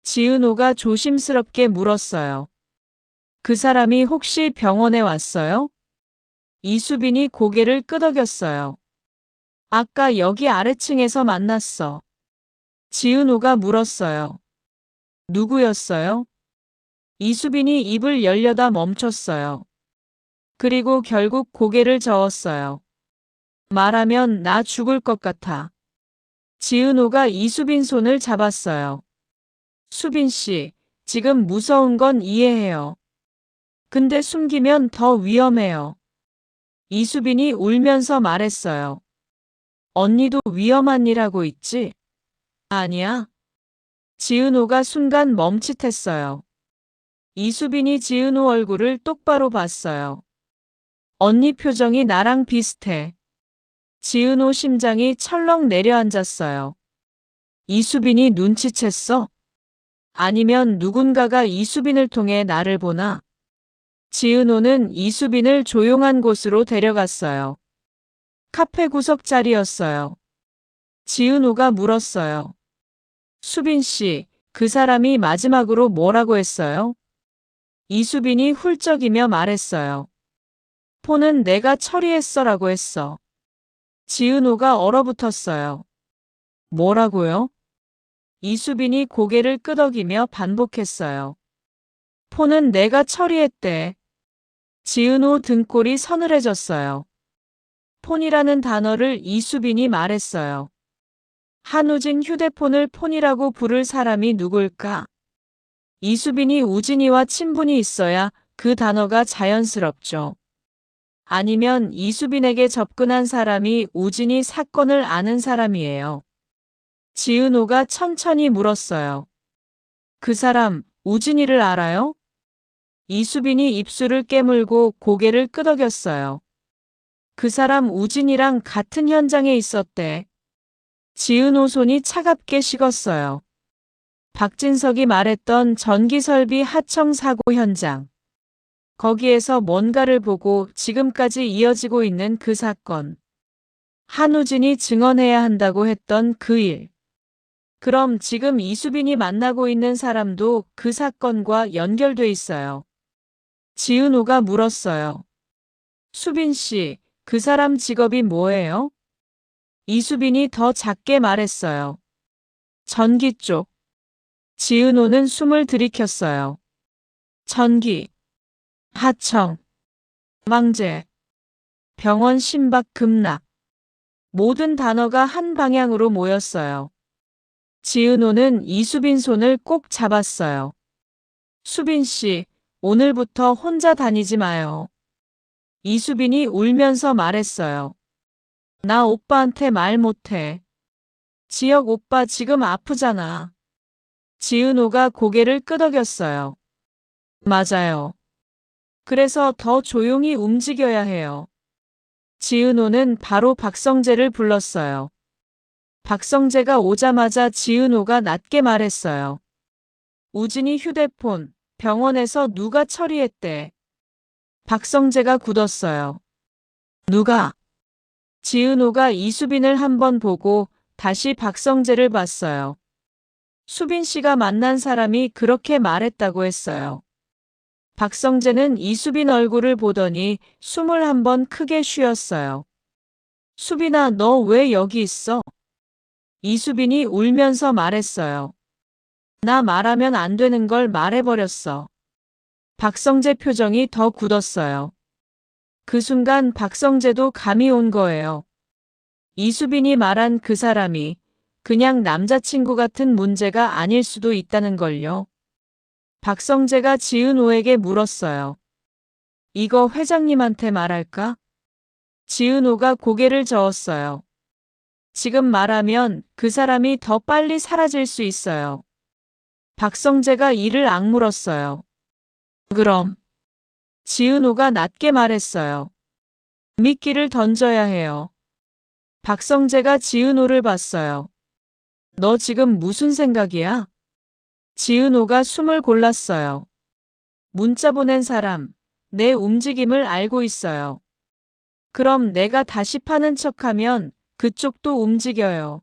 지은호가 조심스럽게 물었어요. 그 사람이 혹시 병원에 왔어요? 이수빈이 고개를 끄덕였어요. 아까 여기 아래층에서 만났어. 지은호가 물었어요. 누구였어요? 이수빈이 입을 열려다 멈췄어요. 그리고 결국 고개를 저었어요. 말하면 나 죽을 것 같아. 지은호가 이수빈 손을 잡았어요. 수빈 씨, 지금 무서운 건 이해해요. 근데 숨기면 더 위험해요. 이수빈이 울면서 말했어요. 언니도 위험한 일 하고 있지? 아니야. 지은호가 순간 멈칫했어요. 이수빈이 지은호 얼굴을 똑바로 봤어요. 언니 표정이 나랑 비슷해. 지은호 심장이 철렁 내려앉았어요. 이수빈이 눈치챘어? 아니면 누군가가 이수빈을 통해 나를 보나? 지은호는 이수빈을 조용한 곳으로 데려갔어요. 카페 구석 자리였어요. 지은호가 물었어요. 수빈 씨, 그 사람이 마지막으로 뭐라고 했어요? 이수빈이 훌쩍이며 말했어요. 폰은 내가 처리했어라고 했어. 지은호가 얼어붙었어요. 뭐라고요? 이수빈이 고개를 끄덕이며 반복했어요. 폰은 내가 처리했대. 지은호 등골이 서늘해졌어요. 폰이라는 단어를 이수빈이 말했어요. 한우진 휴대폰을 폰이라고 부를 사람이 누굴까? 이수빈이 우진이와 친분이 있어야 그 단어가 자연스럽죠. 아니면 이수빈에게 접근한 사람이 우진이 사건을 아는 사람이에요. 지은호가 천천히 물었어요. 그 사람 우진이를 알아요? 이수빈이 입술을 깨물고 고개를 끄덕였어요. 그 사람 우진이랑 같은 현장에 있었대. 지은호 손이 차갑게 식었어요. 박진석이 말했던 전기설비 하청 사고 현장. 거기에서 뭔가를 보고 지금까지 이어지고 있는 그 사건. 한우진이 증언해야 한다고 했던 그 일. 그럼 지금 이수빈이 만나고 있는 사람도 그 사건과 연결돼 있어요. 지은호가 물었어요. 수빈 씨, 그 사람 직업이 뭐예요? 이수빈이 더 작게 말했어요. 전기 쪽. 지은호는 숨을 들이켰어요. 전기, 하청, 망제, 병원 심박 급락. 모든 단어가 한 방향으로 모였어요. 지은호는 이수빈 손을 꼭 잡았어요. 수빈 씨, 오늘부터 혼자 다니지 마요. 이수빈이 울면서 말했어요. 나 오빠한테 말 못해. 지혁 오빠 지금 아프잖아. 지은호가 고개를 끄덕였어요. 맞아요. 그래서 더 조용히 움직여야 해요. 지은호는 바로 박성재를 불렀어요. 박성재가 오자마자 지은호가 낮게 말했어요. 우진이 휴대폰 병원에서 누가 처리했대. 박성재가 굳었어요. 누가? 지은호가 이수빈을 한번 보고 다시 박성재를 봤어요. 수빈 씨가 만난 사람이 그렇게 말했다고 했어요. 박성재는 이수빈 얼굴을 보더니 숨을 한번 크게 쉬었어요. 수빈아, 너 왜 여기 있어? 이수빈이 울면서 말했어요. 나 말하면 안 되는 걸 말해버렸어. 박성재 표정이 더 굳었어요. 그 순간 박성재도 감이 온 거예요. 이수빈이 말한 그 사람이 그냥 남자친구 같은 문제가 아닐 수도 있다는 걸요. 박성재가 지은호에게 물었어요. 이거 회장님한테 말할까? 지은호가 고개를 저었어요. 지금 말하면 그 사람이 더 빨리 사라질 수 있어요. 박성재가 이를 악물었어요. 그럼. 지은호가 낮게 말했어요. 미끼를 던져야 해요. 박성재가 지은호를 봤어요. 너 지금 무슨 생각이야? 지은호가 숨을 골랐어요. 문자 보낸 사람, 내 움직임을 알고 있어요. 그럼 내가 다시 파는 척하면 그쪽도 움직여요.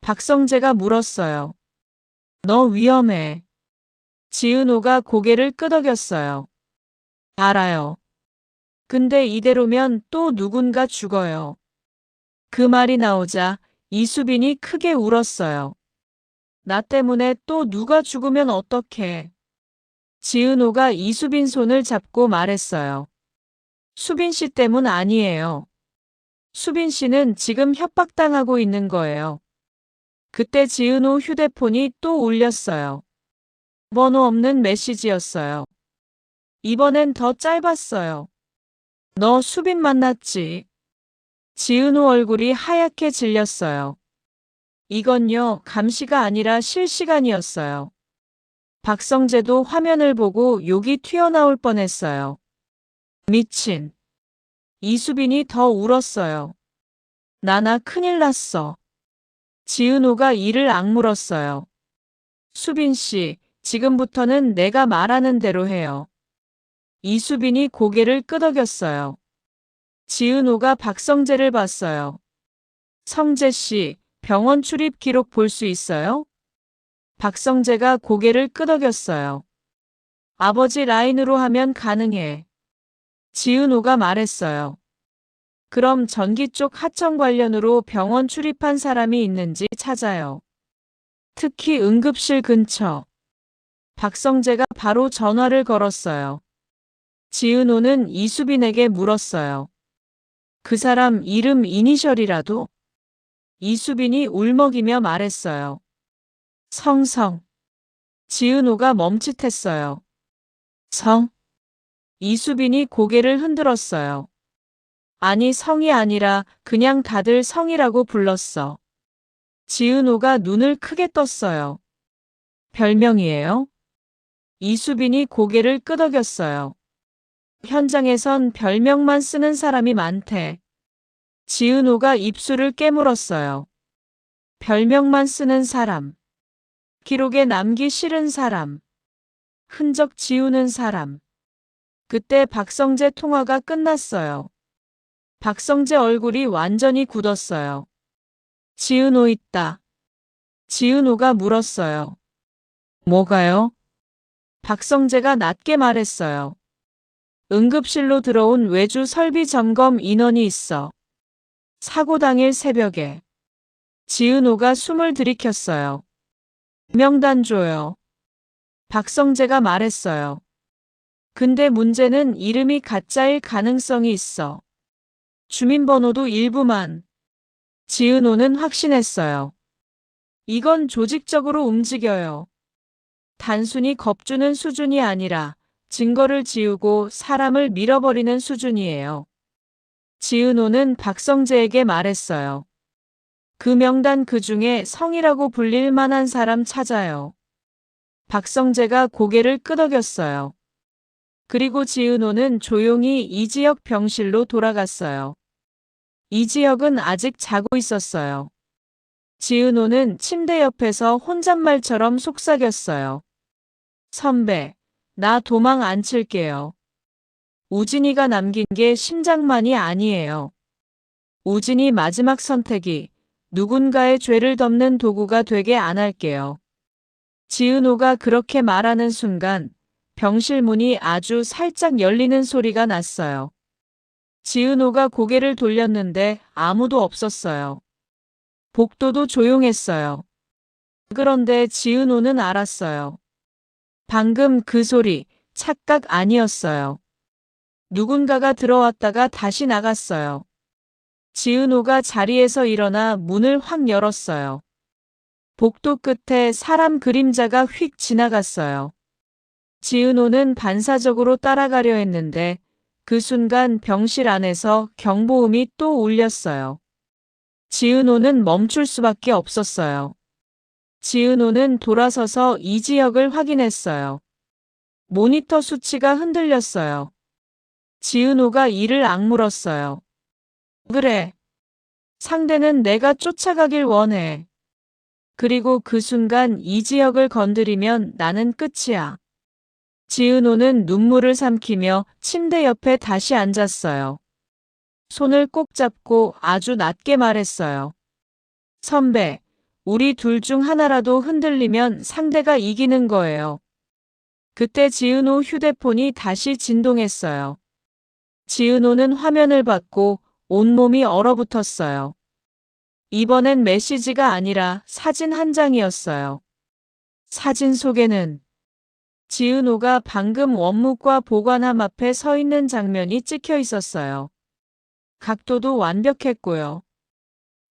박성재가 물었어요. 너 위험해. 지은호가 고개를 끄덕였어요. 알아요. 근데 이대로면 또 누군가 죽어요. 그 말이 나오자 이수빈이 크게 울었어요. 나 때문에 또 누가 죽으면 어떡해. 지은호가 이수빈 손을 잡고 말했어요. 수빈 씨 때문 아니에요. 수빈 씨는 지금 협박당하고 있는 거예요. 그때 지은호 휴대폰이 또 울렸어요. 번호 없는 메시지였어요. 이번엔 더 짧았어요. 너 수빈 만났지? 지은호 얼굴이 하얗게 질렸어요. 이건요, 감시가 아니라 실시간이었어요. 박성재도 화면을 보고 욕이 튀어나올 뻔했어요. 미친. 이수빈이 더 울었어요. 나나 큰일 났어. 지은호가 이를 악물었어요. 수빈 씨, 지금부터는 내가 말하는 대로 해요. 이수빈이 고개를 끄덕였어요. 지은호가 박성재를 봤어요. 성재 씨, 병원 출입 기록 볼 수 있어요? 박성재가 고개를 끄덕였어요. 아버지 라인으로 하면 가능해. 지은호가 말했어요. 그럼 전기 쪽 하청 관련으로 병원 출입한 사람이 있는지 찾아요. 특히 응급실 근처. 박성재가 바로 전화를 걸었어요. 지은호는 이수빈에게 물었어요. 그 사람 이름 이니셜이라도? 이수빈이 울먹이며 말했어요. 성성. 지은호가 멈칫했어요. 성? 이수빈이 고개를 흔들었어요. 아니, 성이 아니라 그냥 다들 성이라고 불렀어. 지은호가 눈을 크게 떴어요. 별명이에요? 이수빈이 고개를 끄덕였어요. 현장에선 별명만 쓰는 사람이 많대. 지은호가 입술을 깨물었어요. 별명만 쓰는 사람. 기록에 남기 싫은 사람. 흔적 지우는 사람. 그때 박성재 통화가 끝났어요. 박성재 얼굴이 완전히 굳었어요. 지은호 있다. 지은호가 물었어요. 뭐가요? 박성재가 낮게 말했어요. 응급실로 들어온 외주 설비 점검 인원이 있어. 사고 당일 새벽에. 지은호가 숨을 들이켰어요. 명단 줘요. 박성재가 말했어요. 근데 문제는 이름이 가짜일 가능성이 있어. 주민번호도 일부만. 지은호는 확신했어요. 이건 조직적으로 움직여요. 단순히 겁주는 수준이 아니라 증거를 지우고 사람을 밀어버리는 수준이에요. 지은호는 박성재에게 말했어요. 그 명단 그 중에 성이라고 불릴 만한 사람 찾아요. 박성재가 고개를 끄덕였어요. 그리고 지은호는 조용히 이지혁 병실로 돌아갔어요. 이지혁은 아직 자고 있었어요. 지은호는 침대 옆에서 혼잣말처럼 속삭였어요. 선배, 나 도망 안 칠게요. 우진이가 남긴 게 심장만이 아니에요. 우진이 마지막 선택이 누군가의 죄를 덮는 도구가 되게 안 할게요. 지은호가 그렇게 말하는 순간 병실 문이 아주 살짝 열리는 소리가 났어요. 지은호가 고개를 돌렸는데 아무도 없었어요. 복도도 조용했어요. 그런데 지은호는 알았어요. 방금 그 소리 착각 아니었어요. 누군가가 들어왔다가 다시 나갔어요. 지은호가 자리에서 일어나 문을 확 열었어요. 복도 끝에 사람 그림자가 휙 지나갔어요. 지은호는 반사적으로 따라가려 했는데 그 순간 병실 안에서 경보음이 또 울렸어요. 지은호는 멈출 수밖에 없었어요. 지은호는 돌아서서 이지혁을 확인했어요. 모니터 수치가 흔들렸어요. 지은호가 이를 악물었어요. 그래. 상대는 내가 쫓아가길 원해. 그리고 그 순간 이지혁을 건드리면 나는 끝이야. 지은호는 눈물을 삼키며 침대 옆에 다시 앉았어요. 손을 꼭 잡고 아주 낮게 말했어요. 선배, 우리 둘 중 하나라도 흔들리면 상대가 이기는 거예요. 그때 지은호 휴대폰이 다시 진동했어요. 지은호는 화면을 받고 온몸이 얼어붙었어요. 이번엔 메시지가 아니라 사진 한 장이었어요. 사진 속에는 지은호가 방금 원무과 보관함 앞에 서 있는 장면이 찍혀 있었어요. 각도도 완벽했고요.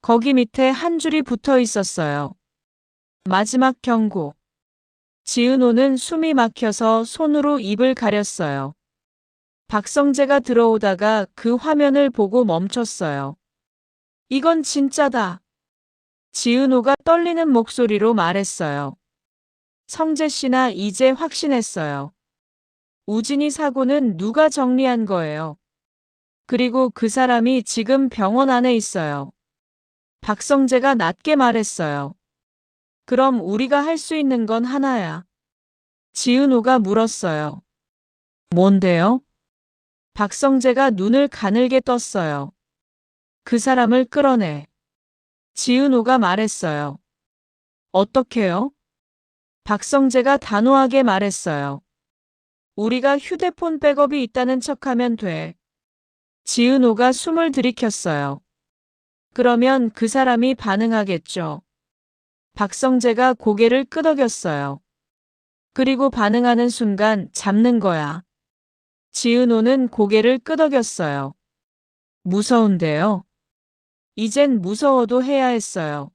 거기 밑에 한 줄이 붙어 있었어요. 마지막 경고. 지은호는 숨이 막혀서 손으로 입을 가렸어요. 박성재가 들어오다가 그 화면을 보고 멈췄어요. 이건 진짜다. 지은호가 떨리는 목소리로 말했어요. 성재 씨나 이제 확신했어요. 우진이 사고는 누가 정리한 거예요. 그리고 그 사람이 지금 병원 안에 있어요. 박성재가 낮게 말했어요. 그럼 우리가 할 수 있는 건 하나야. 지은호가 물었어요. 뭔데요? 박성재가 눈을 가늘게 떴어요. 그 사람을 끌어내. 지은호가 말했어요. 어떻게요? 박성재가 단호하게 말했어요. 우리가 휴대폰 백업이 있다는 척하면 돼. 지은호가 숨을 들이켰어요. 그러면 그 사람이 반응하겠죠. 박성재가 고개를 끄덕였어요. 그리고 반응하는 순간 잡는 거야. 지은호는 고개를 끄덕였어요. 무서운데요. 이젠 무서워도 해야 했어요.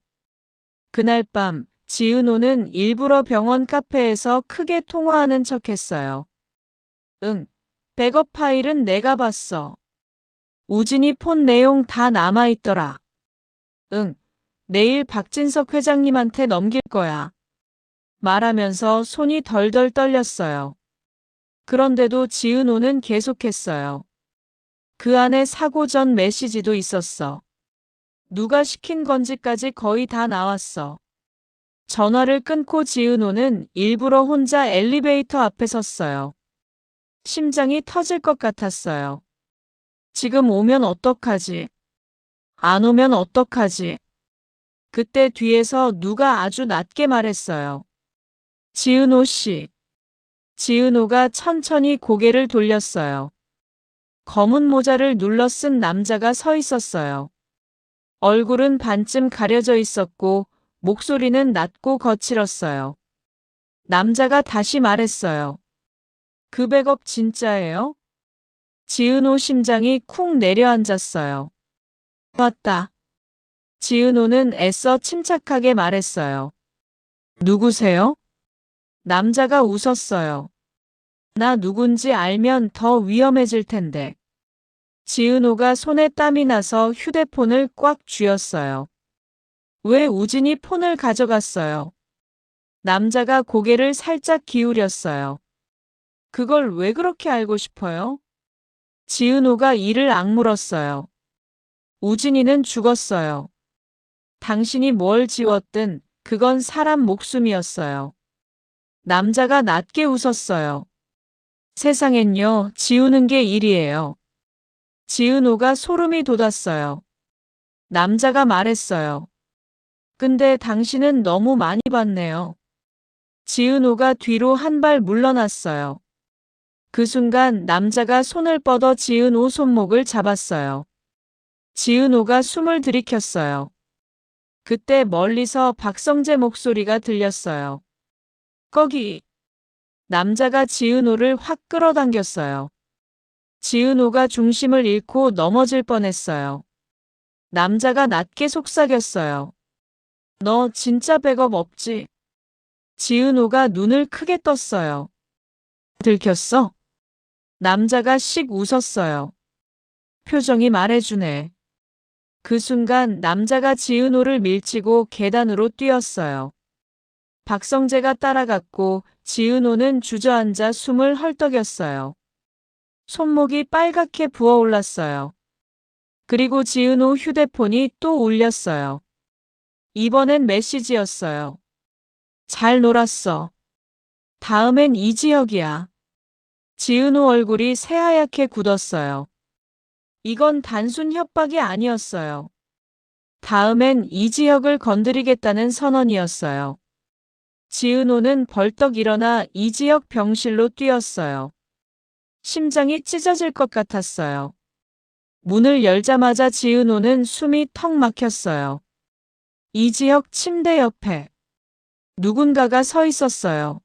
그날 밤 지은호는 일부러 병원 카페에서 크게 통화하는 척했어요. 응, 백업 파일은 내가 봤어. 우진이 폰 내용 다 남아있더라. 응, 내일 박진석 회장님한테 넘길 거야. 말하면서 손이 덜덜 떨렸어요. 그런데도 지은호는 계속했어요. 그 안에 사고 전 메시지도 있었어. 누가 시킨 건지까지 거의 다 나왔어. 전화를 끊고 지은호는 일부러 혼자 엘리베이터 앞에 섰어요. 심장이 터질 것 같았어요. 지금 오면 어떡하지? 안 오면 어떡하지? 그때 뒤에서 누가 아주 낮게 말했어요. 지은호 씨. 지은호가 천천히 고개를 돌렸어요. 검은 모자를 눌러 쓴 남자가 서 있었어요. 얼굴은 반쯤 가려져 있었고 목소리는 낮고 거칠었어요. 남자가 다시 말했어요. 그 백업 진짜예요? 지은호 심장이 쿵 내려앉았어요. 맞다. 지은호는 애써 침착하게 말했어요. 누구세요? 남자가 웃었어요. 나 누군지 알면 더 위험해질 텐데. 지은호가 손에 땀이 나서 휴대폰을 꽉 쥐었어요. 왜 우진이 폰을 가져갔어요? 남자가 고개를 살짝 기울였어요. 그걸 왜 그렇게 알고 싶어요? 지은호가 이를 악물었어요. 우진이는 죽었어요. 당신이 뭘 지웠든 그건 사람 목숨이었어요. 남자가 낮게 웃었어요. 세상엔요, 지우는 게 일이에요. 지은호가 소름이 돋았어요. 남자가 말했어요. 근데 당신은 너무 많이 봤네요. 지은호가 뒤로 한 발 물러났어요. 그 순간 남자가 손을 뻗어 지은호 손목을 잡았어요. 지은호가 숨을 들이켰어요. 그때 멀리서 박성재 목소리가 들렸어요. 거기. 남자가 지은호를 확 끌어당겼어요. 지은호가 중심을 잃고 넘어질 뻔했어요. 남자가 낮게 속삭였어요. 너 진짜 백업 없지? 지은호가 눈을 크게 떴어요. 들켰어? 남자가 씩 웃었어요. 표정이 말해주네. 그 순간 남자가 지은호를 밀치고 계단으로 뛰었어요. 박성재가 따라갔고 지은호는 주저앉아 숨을 헐떡였어요. 손목이 빨갛게 부어올랐어요. 그리고 지은호 휴대폰이 또 울렸어요. 이번엔 메시지였어요. 잘 놀았어. 다음엔 이지혁이야. 지은호 얼굴이 새하얗게 굳었어요. 이건 단순 협박이 아니었어요. 다음엔 이지혁을 건드리겠다는 선언이었어요. 지은호는 벌떡 일어나 이지혁 병실로 뛰었어요. 심장이 찢어질 것 같았어요. 문을 열자마자 지은호는 숨이 턱 막혔어요. 이지혁 침대 옆에 누군가가 서 있었어요.